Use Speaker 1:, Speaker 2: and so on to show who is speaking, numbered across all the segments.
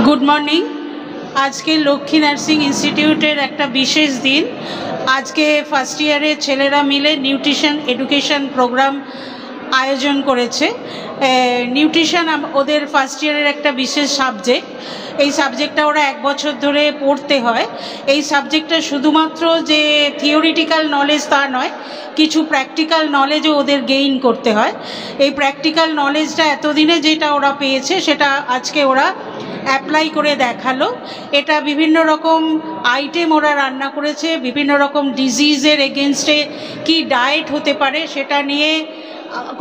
Speaker 1: Good morning. आज के Lakshmi nursing इन्स्टिट्यूटर एक विशेष दिन। आज के फार्स्ट ईयर छेलेरा मिले निউট্রিশন एडुकेशन प्रोग्राम आयोजन करेছে। নিউট্রিশন ওদের ফার্স্ট ইয়ারের একটা বিশেষ সাবজেক্ট। এই সাবজেক্টটা ওরা এক বছর ধরে পড়তে হয়। এই সাবজেক্টটা শুধুমাত্র যে থিওরিটিক্যাল নলেজ তা নয়, কিছু প্র্যাকটিক্যাল নলেজও ওদের গেইন করতে হয়। এই প্র্যাকটিক্যাল নলেজটা এতদিনে যেটা ওরা পেয়েছে সেটা আজকে ওরা অ্যাপ্লাই করে দেখালো। এটা বিভিন্ন রকম আইটেম ওরা রান্না করেছে, বিভিন্ন রকম ডিজিজের এগেনস্টে কি ডায়েট হতে পারে সেটা নিয়ে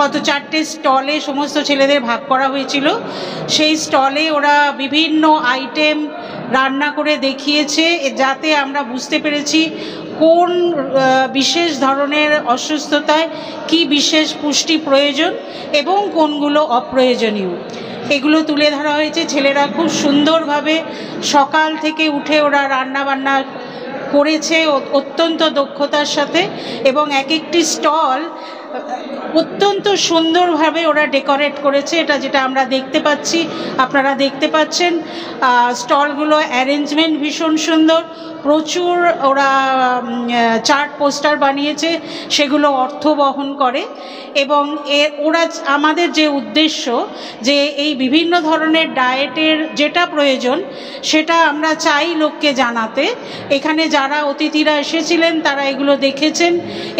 Speaker 1: কত চারটে স্টলে সমস্ত ছেলেদের ভাগ করা হয়েছিল। সেই স্টলে ওরা বিভিন্ন আইটেম রান্না করে দেখিয়েছে, যাতে আমরা বুঝতে পেরেছি কোন বিশেষ ধরনের অসুস্থতায় কি বিশেষ পুষ্টি প্রয়োজন এবং কোনগুলো অপ্রয়োজনীয় এগুলো তুলে ধরা হয়েছে। ছেলেরা খুব সুন্দরভাবে সকাল থেকে উঠে ওরা রান্না বান্না করেছে অত্যন্ত দক্ষতার সাথে, এবং এক একটি স্টল অত্যন্ত সুন্দরভাবে ওরা ডেকোরেট করেছে। এটা যেটা আমরা দেখতে পাচ্ছি, আপনারা দেখতে পাচ্ছেন স্টলগুলো অ্যারেঞ্জমেন্ট ভীষণ সুন্দর। প্রচুর ওরা চার্ট পোস্টার বানিয়েছে, সেগুলো অর্থ বহন করে। এবং ওরা আমাদের যে উদ্দেশ্য যে এই বিভিন্ন ধরনের ডায়েটের যেটা প্রয়োজন সেটা আমরা চাই লোককে জানাতে। এখানে যারা অতিথিরা এসেছিলেন তারা এগুলো দেখেছেন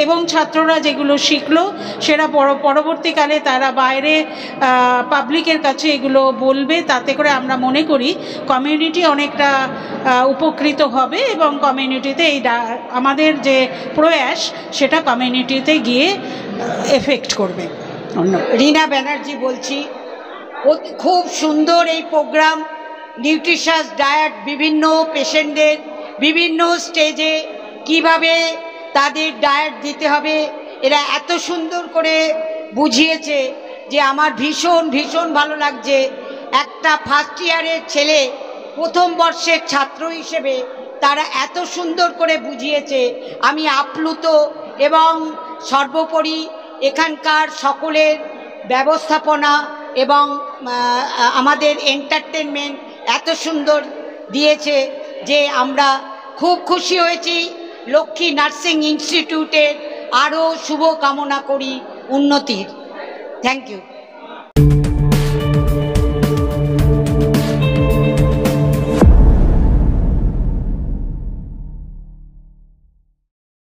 Speaker 1: এবং ছাত্ররা যেগুলো শিখলো সেটা পরবর্তীকালে তারা বাইরে পাবলিকের কাছে এগুলো বলবে। তাতে করে আমরা মনে করি কমিউনিটি অনেকটা উপকৃত হবে এবং কমিউনিটিতে এই আমাদের যে প্রয়াস সেটা কমিউনিটিতে গিয়ে এফেক্ট করবে।
Speaker 2: রিনা ব্যানার্জি বলছি। খুব সুন্দর এই প্রোগ্রাম। নিউট্রিশাস ডায়েট বিভিন্ন পেশেন্টদের বিভিন্ন স্টেজে কিভাবে তাদের ডায়েট দিতে হবে এরা এত সুন্দর করে বুঝিয়েছে যে আমার ভীষণ ভীষণ ভালো লাগছে। একটা ফার্স্ট ইয়ারের ছেলে প্রথম বর্ষের ছাত্র হিসেবে তারা এত সুন্দর করে বুঝিয়েছে, আমি আপ্লুত। এবং সর্বোপরি এখানকার সকলের ব্যবস্থাপনা এবং আমাদের এন্টারটেনমেন্ট এত সুন্দর দিয়েছে যে আমরা খুব খুশি হয়েছি। লক্ষ্মী নার্সিং ইনস্টিটিউটের আরও শুভ কামনা করি উন্নতির। Thank you.